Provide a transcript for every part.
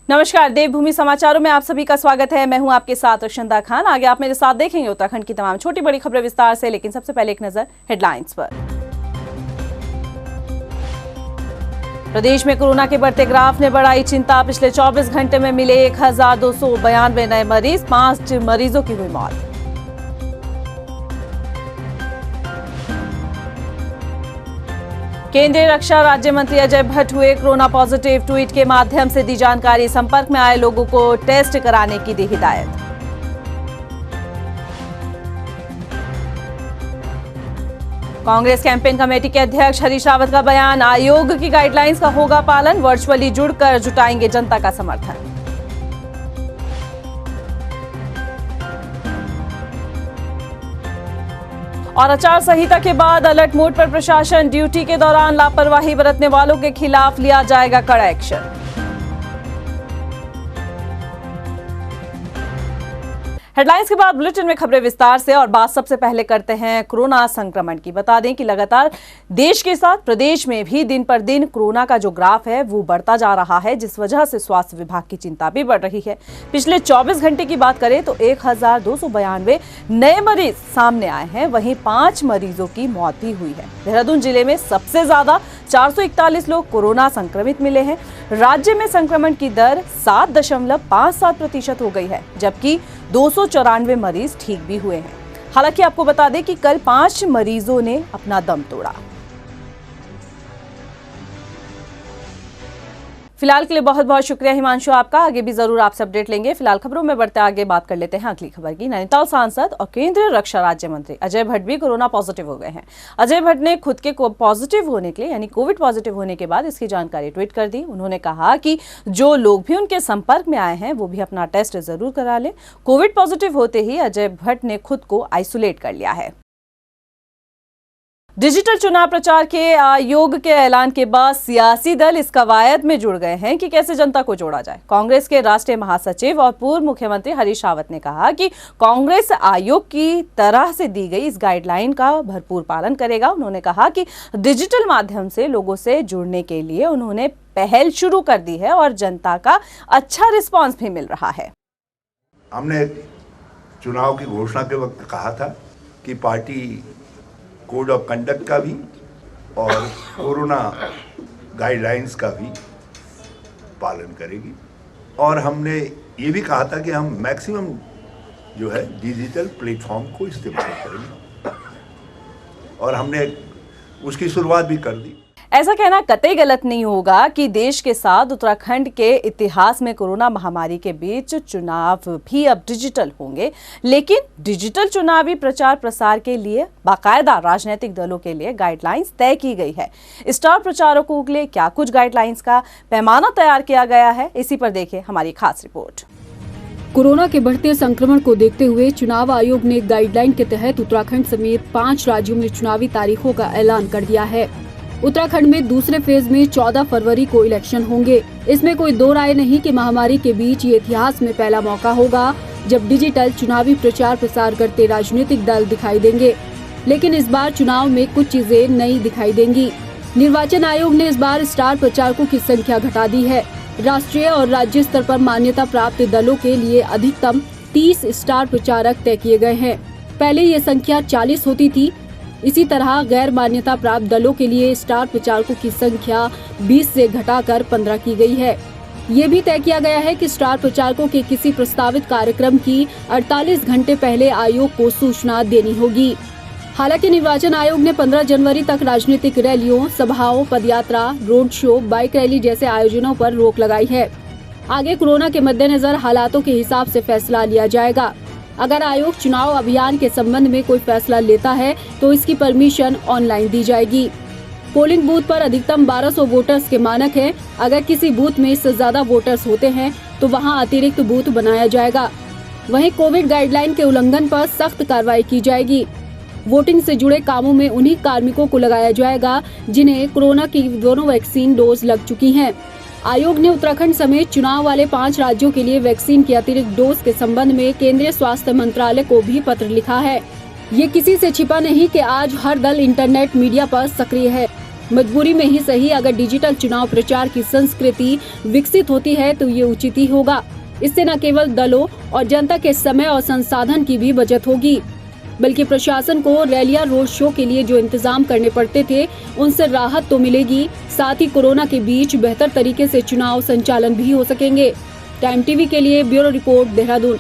नमस्कार, देवभूमि समाचारों में आप सभी का स्वागत है। मैं हूं आपके साथ रक्षंदा खान। आगे आप मेरे साथ देखेंगे उत्तराखंड की तमाम छोटी बड़ी खबरें विस्तार से, लेकिन सबसे पहले एक नजर हेडलाइंस पर। प्रदेश में कोरोना के बढ़ते ग्राफ ने बढ़ाई चिंता। पिछले 24 घंटे में मिले 1292 नए मरीज, 5 मरीजों की हुई मौत। केंद्रीय रक्षा राज्य मंत्री अजय भट्ट हुए कोरोना पॉजिटिव। ट्वीट के माध्यम से दी जानकारी। संपर्क में आए लोगों को टेस्ट कराने की दी हिदायत। कांग्रेस कैंपेन कमेटी के अध्यक्ष हरीश रावत का बयान। आयोग की गाइडलाइंस का होगा पालन। वर्चुअली जुड़कर जुटाएंगे जनता का समर्थन। और आचार संहिता के बाद अलर्ट मोड पर प्रशासन। ड्यूटी के दौरान लापरवाही बरतने वालों के खिलाफ लिया जाएगा कड़ा एक्शन। हेडलाइंस के बाद बुलेटिन में खबरें विस्तार से। और बात सबसे पहले करते हैं कोरोना संक्रमण की। बता दें कि लगातार देश के साथ प्रदेश में भी दिन पर दिन कोरोना का जो ग्राफ है वो बढ़ता जा रहा है, जिस वजह से स्वास्थ्य विभाग की चिंता भी बढ़ रही है। पिछले 24 घंटे की बात करें तो 1292 नए मरीज सामने आए हैं, वहीं 5 मरीजों की मौत भी हुई है। देहरादून जिले में सबसे ज्यादा 441 लोग कोरोना संक्रमित मिले हैं। राज्य में संक्रमण की दर 7.57% हो गई है, जबकि 294 मरीज ठीक भी हुए हैं। हालांकि आपको बता दें कि कल 5 मरीजों ने अपना दम तोड़ा। फिलहाल के लिए बहुत बहुत शुक्रिया हिमांशु आपका। आगे भी जरूर आपसे अपडेट लेंगे। फिलहाल खबरों में बढ़ते आगे बात कर लेते हैं अगली खबर की। नैनीताल सांसद और केंद्रीय रक्षा राज्य मंत्री अजय भट्ट भी कोरोना पॉजिटिव हो गए हैं। अजय भट्ट ने खुद के पॉजिटिव होने के लिए यानी कोविड पॉजिटिव होने के बाद इसकी जानकारी ट्वीट कर दी। उन्होंने कहा कि जो लोग भी उनके संपर्क में आए हैं वो भी अपना टेस्ट जरूर करा लें। कोविड पॉजिटिव होते ही अजय भट्ट ने खुद को आइसोलेट कर लिया है। डिजिटल चुनाव प्रचार के आयोग के ऐलान के बाद सियासी दल इस कवायद में जुड़ गए हैं कि कैसे जनता को जोड़ा जाए। कांग्रेस के राष्ट्रीय महासचिव और पूर्व मुख्यमंत्री हरीश रावत ने कहा कि कांग्रेस आयोग की तरह से दी गई इस गाइडलाइन का भरपूर पालन करेगा। उन्होंने कहा कि डिजिटल माध्यम से लोगों से जुड़ने के लिए उन्होंने पहल शुरू कर दी है और जनता का अच्छा रिस्पॉन्स भी मिल रहा है। हमने चुनाव की घोषणा के वक्त कहा था कि पार्टी कोड ऑफ कंडक्ट का भी और कोरोना गाइडलाइंस का भी पालन करेगी। और हमने ये भी कहा था कि हम मैक्सिमम जो है डिजिटल प्लेटफॉर्म को इस्तेमाल करेंगे, और हमने उसकी शुरुआत भी कर दी। ऐसा कहना कतई गलत नहीं होगा कि देश के साथ उत्तराखंड के इतिहास में कोरोना महामारी के बीच चुनाव भी अब डिजिटल होंगे, लेकिन डिजिटल चुनावी प्रचार प्रसार के लिए बाकायदा राजनीतिक दलों के लिए गाइडलाइंस तय की गई है। स्टार प्रचारकों के लिए क्या कुछ गाइडलाइंस का पैमाना तैयार किया गया है, इसी पर देखें हमारी खास रिपोर्ट। कोरोना के बढ़ते संक्रमण को देखते हुए चुनाव आयोग ने गाइडलाइन के तहत उत्तराखंड समेत 5 राज्यों में चुनावी तारीखों का ऐलान कर दिया है। उत्तराखंड में दूसरे फेज में 14 फरवरी को इलेक्शन होंगे। इसमें कोई दो राय नहीं कि महामारी के बीच ये इतिहास में पहला मौका होगा जब डिजिटल चुनावी प्रचार प्रसार करते राजनीतिक दल दिखाई देंगे। लेकिन इस बार चुनाव में कुछ चीजें नई दिखाई देंगी। निर्वाचन आयोग ने इस बार स्टार प्रचारकों की संख्या घटा दी है। राष्ट्रीय और राज्य स्तर पर मान्यता प्राप्त दलों के लिए अधिकतम 30 स्टार प्रचारक तय किए गए हैं। पहले ये संख्या 40 होती थी। इसी तरह गैर मान्यता प्राप्त दलों के लिए स्टार प्रचारकों की संख्या 20 से घटाकर 15 की गई है। ये भी तय किया गया है कि स्टार प्रचारकों के किसी प्रस्तावित कार्यक्रम की 48 घंटे पहले आयोग को सूचना देनी होगी। हालांकि निर्वाचन आयोग ने 15 जनवरी तक राजनीतिक रैलियों, सभाओं, पदयात्रा, रोड शो, बाइक रैली जैसे आयोजनों पर रोक लगाई है। आगे कोरोना के मद्देनजर हालातों के हिसाब से फैसला लिया जाएगा। अगर आयोग चुनाव अभियान के संबंध में कोई फैसला लेता है तो इसकी परमिशन ऑनलाइन दी जाएगी। पोलिंग बूथ पर अधिकतम 1200 वोटर्स के मानक है। अगर किसी बूथ में इससे ज्यादा वोटर्स होते हैं तो वहां अतिरिक्त बूथ बनाया जाएगा। वहीं कोविड गाइडलाइन के उल्लंघन पर सख्त कार्रवाई की जाएगी। वोटिंग से जुड़े कामों में उन्हीं कार्मिकों को लगाया जाएगा जिन्हें कोरोना की दोनों वैक्सीन डोज लग चुकी हैं। आयोग ने उत्तराखंड समेत चुनाव वाले 5 राज्यों के लिए वैक्सीन की अतिरिक्त डोज के संबंध में केंद्रीय स्वास्थ्य मंत्रालय को भी पत्र लिखा है। ये किसी से छिपा नहीं कि आज हर दल इंटरनेट मीडिया पर सक्रिय है। मजबूरी में ही सही, अगर डिजिटल चुनाव प्रचार की संस्कृति विकसित होती है तो ये उचित ही होगा। इससे न केवल दलों और जनता के समय और संसाधन की भी बचत होगी, बल्कि प्रशासन को रैलियां, रोड शो के लिए जो इंतजाम करने पड़ते थे उनसे राहत तो मिलेगी। साथ ही कोरोना के बीच बेहतर तरीके से चुनाव संचालन भी हो सकेंगे। टाइम टीवी के लिए ब्यूरो रिपोर्ट, देहरादून।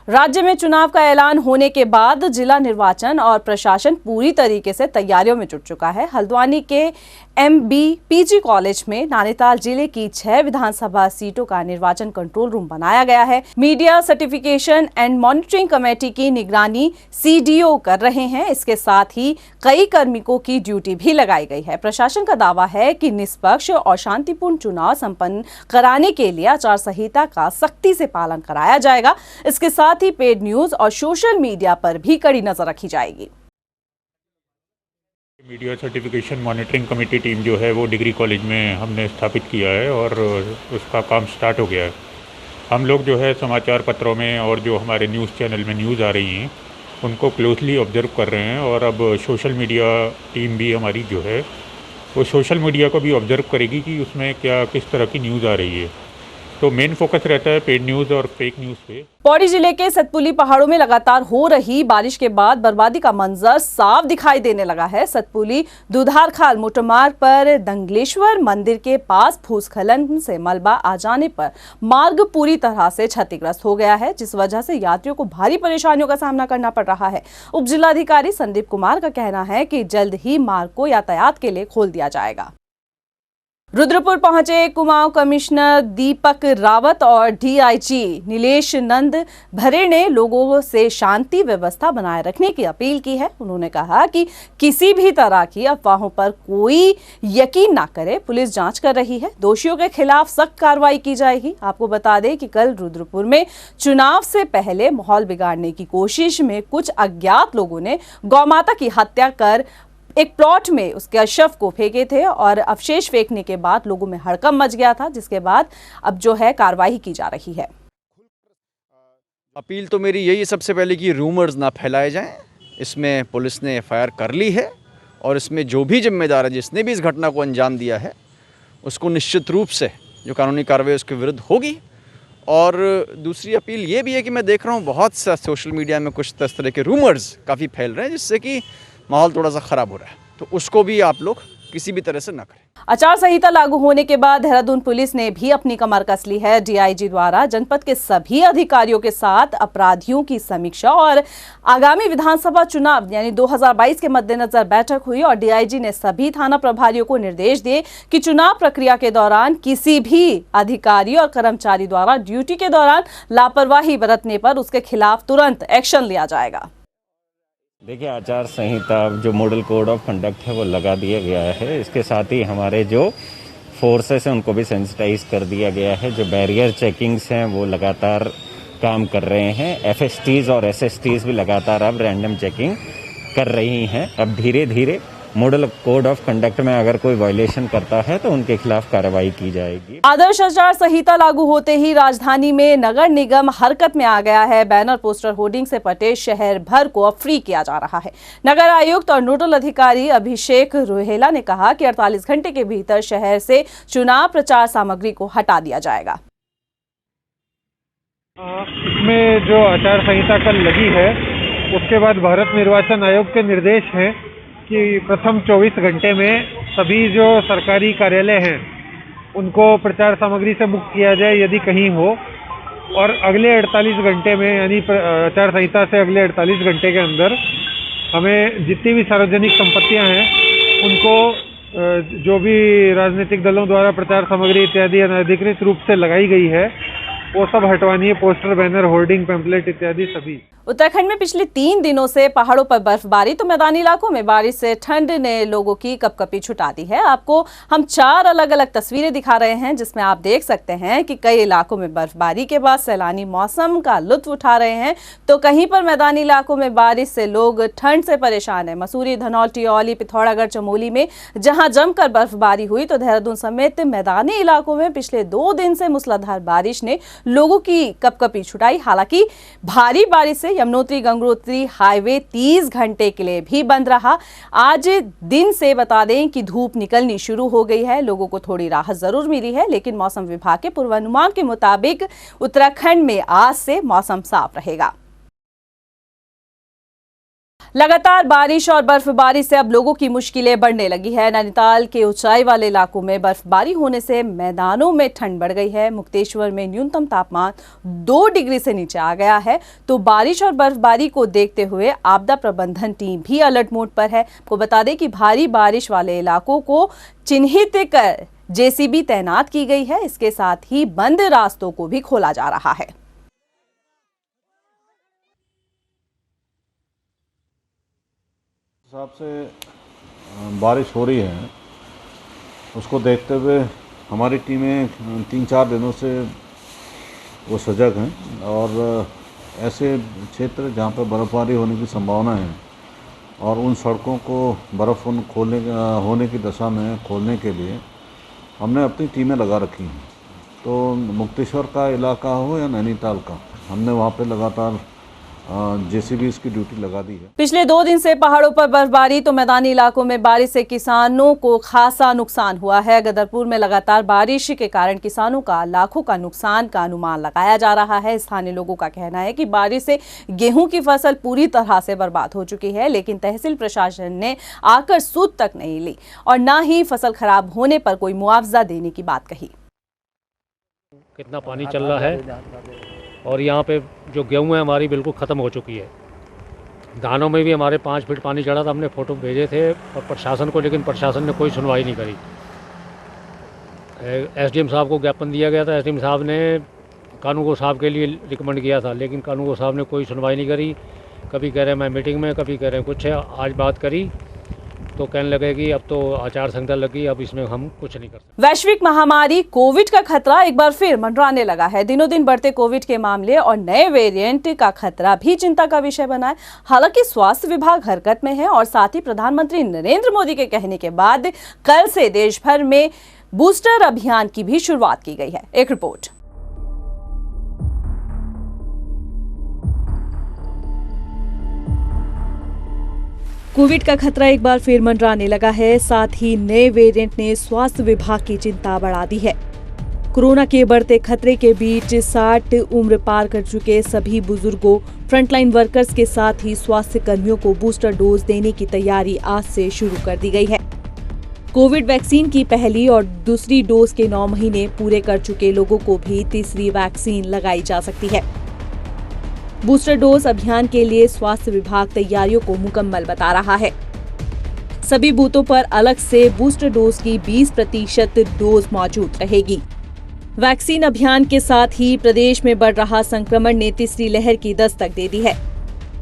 राज्य में चुनाव का ऐलान होने के बाद जिला निर्वाचन और प्रशासन पूरी तरीके से तैयारियों में जुट चुका है। हल्द्वानी के MBPG कॉलेज में नैनीताल जिले की 6 विधानसभा सीटों का निर्वाचन कंट्रोल रूम बनाया गया है। Media certification and monitoring committee की निगरानी CDO कर रहे हैं। इसके साथ ही कई कार्मिकों की ड्यूटी भी लगाई गई है। प्रशासन का दावा है कि निष्पक्ष और शांतिपूर्ण चुनाव संपन्न कराने के लिए आचार संहिता का सख्ती से पालन कराया जाएगा। इसके साथ ही पेड न्यूज और सोशल मीडिया पर भी कड़ी नजर रखी जाएगी। Media certification monitoring committee team जो है वो डिग्री कॉलेज में हमने स्थापित किया है और उसका काम स्टार्ट हो गया है। हम लोग जो है समाचार पत्रों में और जो हमारे न्यूज़ चैनल में न्यूज़ आ रही हैं उनको क्लोजली ऑब्जर्व कर रहे हैं और अब सोशल मीडिया टीम भी हमारी जो है वो सोशल मीडिया को भी ऑब्जर्व करेगी कि उसमें क्या किस तरह की न्यूज़ आ रही है। तो मेन फोकस रहता है पेड न्यूज़ और फेक न्यूज़ पे। पौड़ी जिले के सतपुली पहाड़ों में लगातार हो रही बारिश के बाद बर्बादी का मंजर साफ दिखाई देने लगा है। सतपुली दुधारखाल मोटरमार्ग पर दंगलेश्वर मंदिर के पास भूस्खलन से मलबा आ जाने पर मार्ग पूरी तरह से क्षतिग्रस्त हो गया है, जिस वजह से यात्रियों को भारी परेशानियों का सामना करना पड़ रहा है। उप जिलाधिकारी संदीप कुमार का कहना है कि जल्द ही मार्ग को यातायात के लिए खोल दिया जाएगा। रुद्रपुर पहुंचे कुमाऊं कमिश्नर दीपक रावत और DIG नीलेश नंद भरे ने लोगों से शांति व्यवस्था बनाए रखने की अपील की है। उन्होंने कहा कि किसी भी तरह की अफवाहों पर कोई यकीन ना करे, पुलिस जांच कर रही है, दोषियों के खिलाफ सख्त कार्रवाई की जाएगी। आपको बता दें कि कल रुद्रपुर में चुनाव से पहले माहौल बिगाड़ने की कोशिश में कुछ अज्ञात लोगों ने गौमाता की हत्या कर एक प्लॉट में उसके शव को फेंके थे और अवशेष फेंकने के बाद लोगों में हड़कंप मच गया था, जिसके बाद अब जो है कार्रवाई की जा रही है। अपील तो मेरी यही है सबसे पहले कि रूमर्स ना फैलाए जाएं। इसमें पुलिस ने FIR कर ली है और इसमें जो भी जिम्मेदार है, जिसने भी इस घटना को अंजाम दिया है, उसको निश्चित रूप से जो कानूनी कार्रवाई उसके विरुद्ध होगी। और दूसरी अपील ये भी है कि मैं देख रहा हूँ बहुत सा सोशल मीडिया में कुछ इस तरह के रूमर्स काफ़ी फैल रहे हैं, जिससे कि माहौल थोड़ा सा खराब हो रहा है, तो उसको भी आप लोग किसी भी तरह से ना करें। आचार संहिता लागू होने के बाद देहरादून पुलिस ने भी अपनी कमर कस ली है। DIG द्वारा जनपद के सभी अधिकारियों के साथ अपराधियों की समीक्षा और आगामी विधानसभा चुनाव यानी 2022 के मद्देनजर बैठक हुई और DIG ने सभी थाना प्रभारियों को निर्देश दिए कि चुनाव प्रक्रिया के दौरान किसी भी अधिकारी और कर्मचारी द्वारा ड्यूटी के दौरान लापरवाही बरतने पर उसके खिलाफ तुरंत एक्शन लिया जाएगा। देखिए, आचार संहिता जो मॉडल कोड ऑफ कंडक्ट है वो लगा दिया गया है। इसके साथ ही हमारे जो फोर्सेस हैं उनको भी सेंसिटाइज कर दिया गया है। जो बैरियर चेकिंग्स हैं वो लगातार काम कर रहे हैं। FSTs और SSTs भी लगातार अब रैंडम चेकिंग कर रही हैं। अब धीरे धीरे मॉडल कोड ऑफ कंडक्ट में अगर कोई वायलेशन करता है तो उनके खिलाफ कार्रवाई की जाएगी। आदर्श आचार संहिता लागू होते ही राजधानी में नगर निगम हरकत में आ गया है। बैनर, पोस्टर, होर्डिंग से पटे शहर भर को अब फ्री किया जा रहा है। नगर आयुक्त और नोडल अधिकारी अभिषेक रोहेला ने कहा कि 48 घंटे के भीतर शहर से चुनाव प्रचार सामग्री को हटा दिया जाएगा। इसमें जो आचार संहिता कल लगी है उसके बाद भारत निर्वाचन आयोग के निर्देश हैं कि प्रथम 24 घंटे में सभी जो सरकारी कार्यालय हैं उनको प्रचार सामग्री से मुक्त किया जाए यदि कहीं हो, और अगले 48 घंटे में यानी आचार संहिता से अगले 48 घंटे के अंदर हमें जितनी भी सार्वजनिक संपत्तियां हैं उनको जो भी राजनीतिक दलों द्वारा प्रचार सामग्री इत्यादि अनधिकृत रूप से लगाई गई है वो सब हटवानी है। पोस्टर, बैनर, होर्डिंग, पैम्पलेट इत्यादि सभी। उत्तराखंड में पिछले 3 दिनों से पहाड़ों पर बर्फबारी तो मैदानी इलाकों में बारिश से ठंड ने लोगों की कपकपी छुटा दी है। आपको हम 4 अलग अलग तस्वीरें दिखा रहे हैं जिसमें आप देख सकते हैं कि कई इलाकों में बर्फबारी के बाद सैलानी मौसम का लुत्फ उठा रहे हैं, तो कहीं पर मैदानी इलाकों में बारिश से लोग ठंड से परेशान है। मसूरी, धनौल्टी, औली, पिथौरागढ़, चमोली में जहां जमकर बर्फबारी हुई तो देहरादून समेत मैदानी इलाकों में पिछले 2 दिन से मूसलाधार बारिश ने लोगों की कपकपी छुटाई। हालांकि भारी बारिश से यमुनोत्री गंगोत्री हाईवे 30 घंटे के लिए भी बंद रहा। आज दिन से बता दें कि धूप निकलनी शुरू हो गई है, लोगों को थोड़ी राहत जरूर मिली है, लेकिन मौसम विभाग के पूर्वानुमान के मुताबिक उत्तराखंड में आज से मौसम साफ रहेगा। लगातार बारिश और बर्फबारी से अब लोगों की मुश्किलें बढ़ने लगी है। नैनीताल के ऊंचाई वाले इलाकों में बर्फबारी होने से मैदानों में ठंड बढ़ गई है। मुक्तेश्वर में न्यूनतम तापमान 2 डिग्री से नीचे आ गया है। तो बारिश और बर्फबारी को देखते हुए आपदा प्रबंधन टीम भी अलर्ट मोड पर है। आपको बता दें कि भारी बारिश वाले इलाकों को चिन्हित कर जेसीबी तैनात की गई है। इसके साथ ही बंद रास्तों को भी खोला जा रहा है। हिसाब से बारिश हो रही है, उसको देखते हुए हमारी टीमें 3-4 दिनों से वो सजग हैं और ऐसे क्षेत्र जहाँ पर बर्फ़बारी होने की संभावना है और उन सड़कों को बर्फ़ होने की दशा में खोलने के लिए हमने अपनी टीमें लगा रखी हैं। तो मुक्तेश्वर का इलाका हो या नैनीताल का, हमने वहाँ पे लगातार जेसीबी इसकी ड्यूटी लगा दी है। पिछले 2 दिन से पहाड़ों पर बर्फबारी तो मैदानी इलाकों में बारिश से किसानों को खासा नुकसान हुआ है। गदरपुर में लगातार बारिश के कारण किसानों का लाखों का नुकसान का अनुमान लगाया जा रहा है। स्थानीय लोगों का कहना है कि बारिश से गेहूं की फसल पूरी तरह से बर्बाद हो चुकी है, लेकिन तहसील प्रशासन ने आकर सूद तक नहीं ली और न ही फसल खराब होने पर कोई मुआवजा देने की बात कही। कितना पानी चल रहा है और यहाँ पे जो गेहूँ है हमारी बिल्कुल ख़त्म हो चुकी है। धानों में भी हमारे 5 फीट पानी चढ़ा था, हमने फ़ोटो भेजे थे और प्रशासन को, लेकिन प्रशासन ने कोई सुनवाई नहीं करी। एसडीएम साहब को ज्ञापन दिया गया था, एसडीएम साहब ने कानून साहब के लिए रिकमेंड किया था, लेकिन कानून साहब ने कोई सुनवाई नहीं करी। कभी कह रहे हैं मैं मीटिंग में, कभी कह रहे हैं कुछ है। आज बात करी तो कहने लगे कि अब तो आचार संहिता लगी, अब इसमें हम कुछ नहीं कर सकते। वैश्विक महामारी कोविड का खतरा एक बार फिर मंडराने लगा है। दिनों दिन बढ़ते कोविड के मामले और नए वेरिएंट का खतरा भी चिंता का विषय बना है। हालांकि स्वास्थ्य विभाग हरकत में है और साथ ही प्रधानमंत्री नरेंद्र मोदी के कहने के बाद कल से देश भर में बूस्टर अभियान की भी शुरुआत की गई है। एक रिपोर्ट। कोविड का खतरा एक बार फिर मंडराने लगा है। साथ ही नए वेरिएंट ने स्वास्थ्य विभाग की चिंता बढ़ा दी है। कोरोना के बढ़ते खतरे के बीच 60 उम्र पार कर चुके सभी बुजुर्गों, फ्रंटलाइन वर्कर्स के साथ ही स्वास्थ्य कर्मियों को बूस्टर डोज देने की तैयारी आज से शुरू कर दी गई है। कोविड वैक्सीन की पहली और दूसरी डोज के 9 महीने पूरे कर चुके लोगों को भी तीसरी वैक्सीन लगाई जा सकती है। बूस्टर डोज अभियान के लिए स्वास्थ्य विभाग तैयारियों को मुकम्मल बता रहा है। सभी बूथों पर अलग से बूस्टर डोज की 20% डोज मौजूद रहेगी। वैक्सीन अभियान के साथ ही प्रदेश में बढ़ रहा संक्रमण ने तीसरी लहर की दस्तक दे दी है।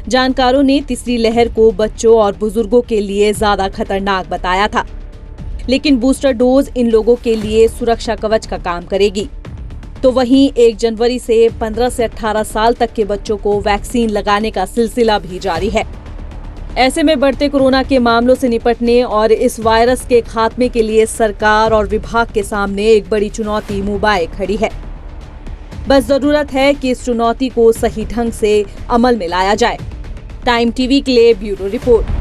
जानकारों ने तीसरी लहर को बच्चों और बुजुर्गों के लिए ज्यादा खतरनाक बताया था, लेकिन बूस्टर डोज इन लोगों के लिए सुरक्षा कवच का काम करेगी। तो वहीं 1 जनवरी से 15 से 18 साल तक के बच्चों को वैक्सीन लगाने का सिलसिला भी जारी है। ऐसे में बढ़ते कोरोना के मामलों से निपटने और इस वायरस के खात्मे के लिए सरकार और विभाग के सामने एक बड़ी चुनौती मुंह खड़ी है। बस जरूरत है कि इस चुनौती को सही ढंग से अमल में लाया जाए। टाइम टीवी के लिए ब्यूरो रिपोर्ट।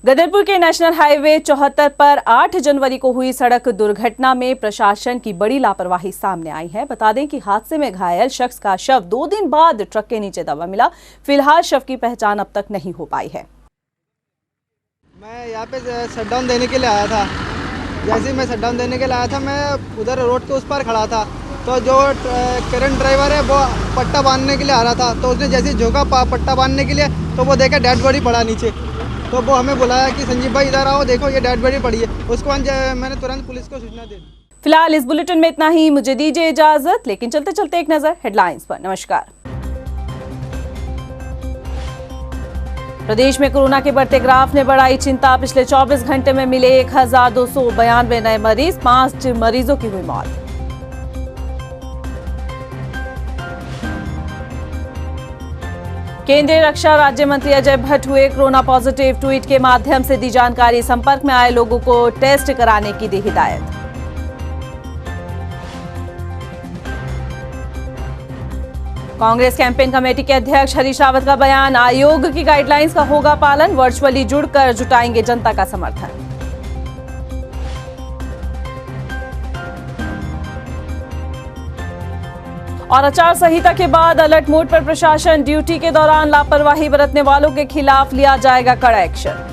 गदरपुर के नेशनल हाईवे 74 पर 8 जनवरी को हुई सड़क दुर्घटना में प्रशासन की बड़ी लापरवाही सामने आई है। बता दें कि हादसे में घायल शख्स का शव 2 दिन बाद ट्रक के नीचे दबा मिला। फिलहाल शव की पहचान अब तक नहीं हो पाई है। मैं यहाँ पे शटडाउन देने के लिए आया था। जैसे ही मैं शटडाउन देने के लिए आया था, मैं उधर रोड के उस पर खड़ा था, तो जो करंट ड्राइवर है वो पट्टा बांधने के लिए आ रहा था। तो उसने जैसे झोंका पट्टा बांधने के लिए, तो वो देखा डेड बॉडी पड़ा नीचे। तो वो हमें बुलाया कि संजीव भाई इधर आओ, देखो ये डेड बॉडी पड़ी है। उसको मैंने तुरंत पुलिस को सूचना दी। फिलहाल इस बुलेटिन में इतना ही। मुझे दीजिए इजाजत, लेकिन चलते चलते एक नजर हेडलाइंस पर। नमस्कार। प्रदेश में कोरोना के बढ़ते ग्राफ ने बढ़ाई चिंता। पिछले 24 घंटे में मिले 1292 नए मरीज, 5 मरीजों की हुई मौत। केंद्रीय रक्षा राज्य मंत्री अजय भट्ट हुए कोरोना पॉजिटिव। ट्वीट के माध्यम से दी जानकारी। संपर्क में आए लोगों को टेस्ट कराने की दी हिदायत। कांग्रेस कैंपेन कमेटी के अध्यक्ष हरीश रावत का बयान, आयोग की गाइडलाइंस का होगा पालन, वर्चुअली जुड़कर जुटाएंगे जनता का समर्थन। और आचार संहिता के बाद अलर्ट मोड पर प्रशासन, ड्यूटी के दौरान लापरवाही बरतने वालों के खिलाफ लिया जाएगा कड़ा एक्शन।